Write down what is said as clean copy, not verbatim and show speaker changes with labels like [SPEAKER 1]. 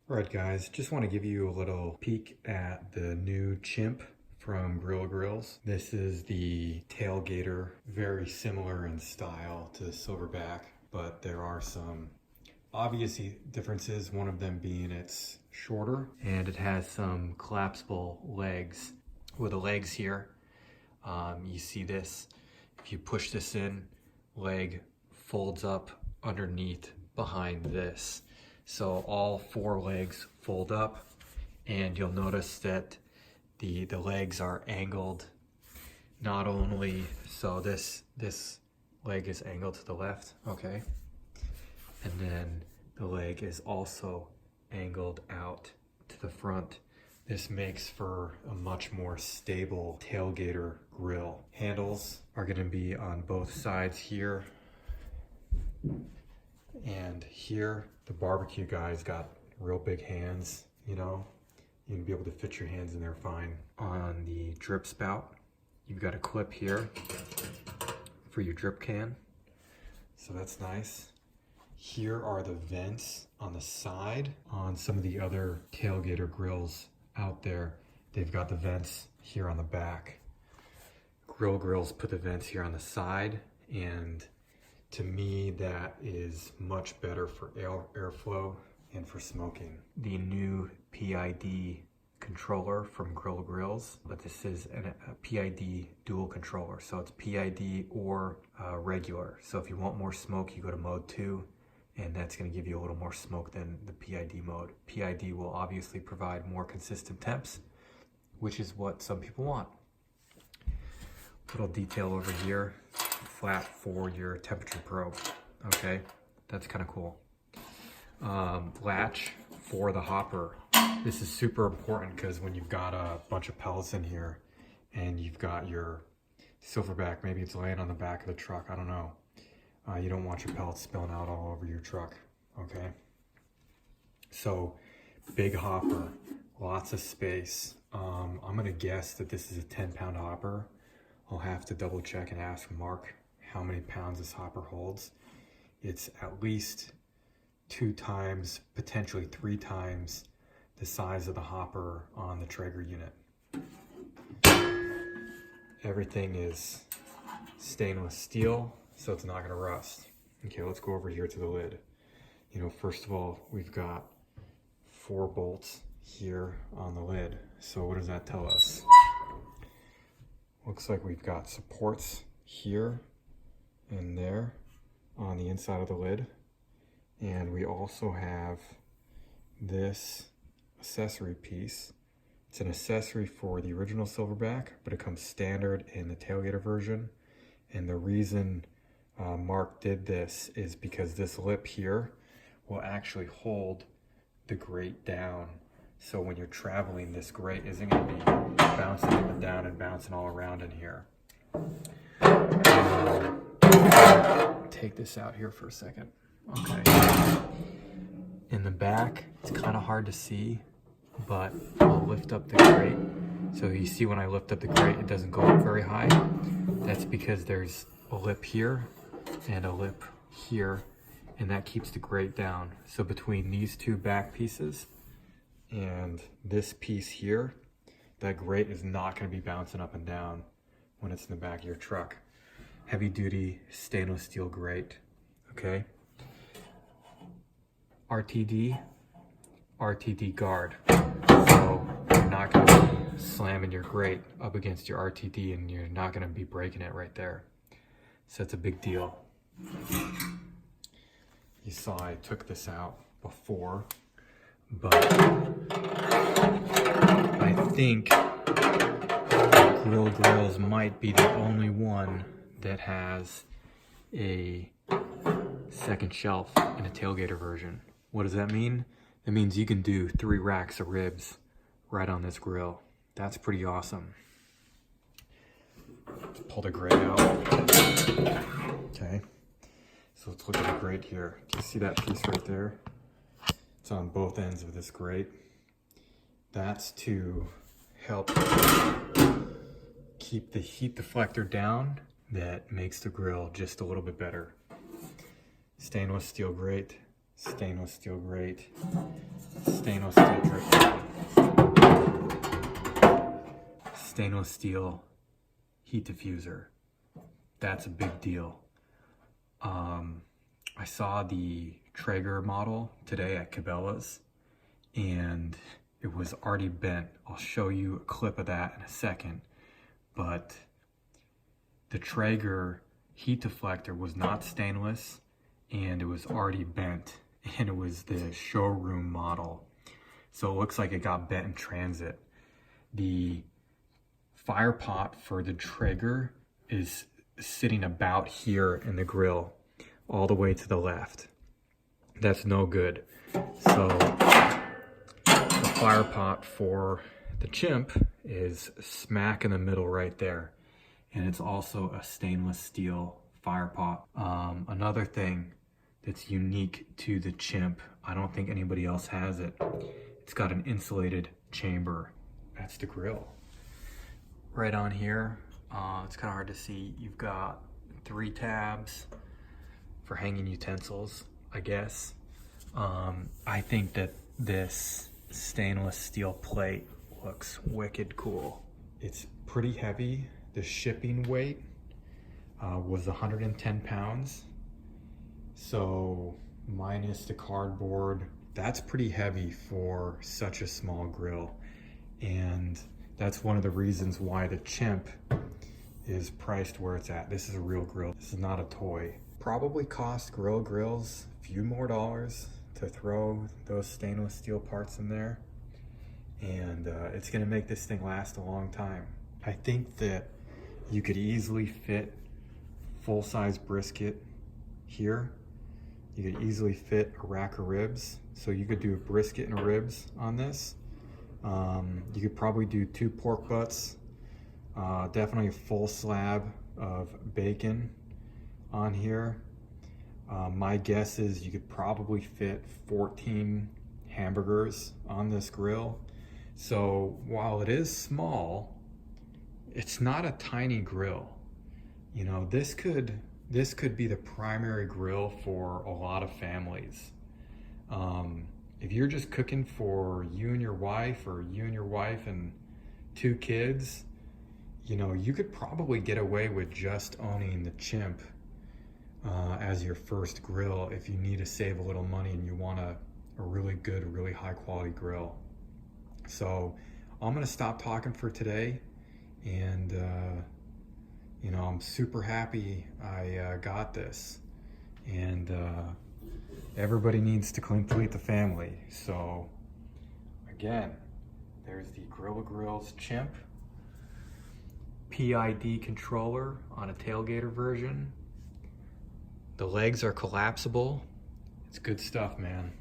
[SPEAKER 1] Alright guys, just want to give you a little peek at the new Chimp from Grilla Grills. This is the Tailgater, very similar in style to the Silverback, but there are some obvious differences, one of them being it's shorter and it has some collapsible legs. With the legs here, you see this, if you push this in, leg folds up underneath behind this. So all four legs fold up, and you'll notice that the legs are angled. Not only so this leg is angled to the left, okay, and then the leg is also angled out to the front. This makes for a much more stable tailgater grill. Handles are going to be on both sides here. And here, the barbecue guy's got real big hands, you know. You're gonna be able to fit your hands in there fine. On the drip spout, you've got a clip here for your drip can. So that's nice. Here are the vents on the side. On some of the other tailgater grills out there, they've got the vents here on the back. Grilla Grills put the vents here on the side, and to me, that is much better for airflow and for smoking. The new PID controller from Grilla Grills, but this is a PID dual controller. So it's PID or regular. So if you want more smoke, you go to mode 2, and that's gonna give you a little more smoke than the PID mode. PID will obviously provide more consistent temps, which is what some people want. Little detail over here, flap for your temperature probe. Okay, that's kind of cool. Latch for the hopper. This is super important because when you've got a bunch of pellets in here and you've got your Silverback, maybe it's laying on the back of the truck, I don't know. You don't want your pellets spilling out all over your truck, okay? So, big hopper, lots of space. I'm gonna guess that this is a 10-pound hopper. I'll have to double check and ask Mark how many pounds this hopper holds. It's at least 2 times, potentially 3 times the size of the hopper on the Traeger unit. Everything is stainless steel, so it's not gonna rust. Okay, let's go over here to the lid. You know, first of all, we've got 4 bolts here on the lid. So what does that tell us? Looks like we've got supports here and there on the inside of the lid. And we also have this accessory piece. It's an accessory for the original Silverback, but it comes standard in the Tailgater version. And the reason Mark did this is because this lip here will actually hold the grate down. So when you're traveling, this grate isn't going to be bouncing up and down and bouncing all around in here. Take this out here for a second. Okay. In the back, it's kind of hard to see, but I'll lift up the grate. So you see when I lift up the grate, it doesn't go up very high. That's because there's a lip here and a lip here, and that keeps the grate down. So between these 2 back pieces and this piece here, that grate is not going to be bouncing up and down when it's in the back of your truck. Heavy duty stainless steel grate, okay? RTD guard. So you're not going to be slamming your grate up against your RTD, and you're not going to be breaking it right there. So it's a big deal. You saw I took this out before, but I think Grilla Grills might be the only one that has a second shelf in a Tailgater version. What does that mean? It means you can do 3 racks of ribs right on this grill. That's pretty awesome. Let's pull the grate out. Okay, so let's look at the grate here. Do you see that piece right there? It's on both ends of this grate. That's to help keep the heat deflector down. That makes the grill just a little bit better. Stainless steel grate, stainless steel grate, stainless steel drip, stainless steel heat diffuser. That's a big deal. I saw the Traeger model today at Cabela's, and it was already bent. I'll show you a clip of that in a second. But the Traeger heat deflector was not stainless, and it was already bent, and it was the showroom model. So it looks like it got bent in transit. The fire pot for the Traeger is sitting about here in the grill, all the way to the left. That's no good. So the fire pot for the Chimp is smack in the middle right there. And it's also a stainless steel fire pot. Another thing that's unique to the Chimp, I don't think anybody else has it. It's got an insulated chamber. That's the grill. Right on here, it's kind of hard to see. You've got 3 tabs for hanging utensils, I guess. I think that this stainless steel plate looks wicked cool. It's pretty heavy. The shipping weight was 110 pounds. So minus the cardboard, that's pretty heavy for such a small grill. And that's one of the reasons why the Chimp is priced where it's at. This is a real grill. This is not a toy. Probably cost Grilla Grills a few more dollars to throw those stainless steel parts in there. And it's gonna make this thing last a long time. I think that you could easily fit full-size brisket here. You could easily fit a rack of ribs. So you could do a brisket and ribs on this. You could probably do 2 pork butts, definitely a full slab of bacon on here. My guess is you could probably fit 14 hamburgers on this grill. So while it is small, it's not a tiny grill. You know, this could be the primary grill for a lot of families. If you're just cooking for you and your wife, or you and your wife and 2 kids, you know, you could probably get away with just owning the Chimp as your first grill if you need to save a little money and you want a really good, really high quality grill. So I'm gonna stop talking for today, and you know, I'm super happy I got this, and everybody needs to complete the family. So again, there's the Grilla Grills Chimp PID controller on a Tailgater version. The legs are collapsible. It's good stuff, man.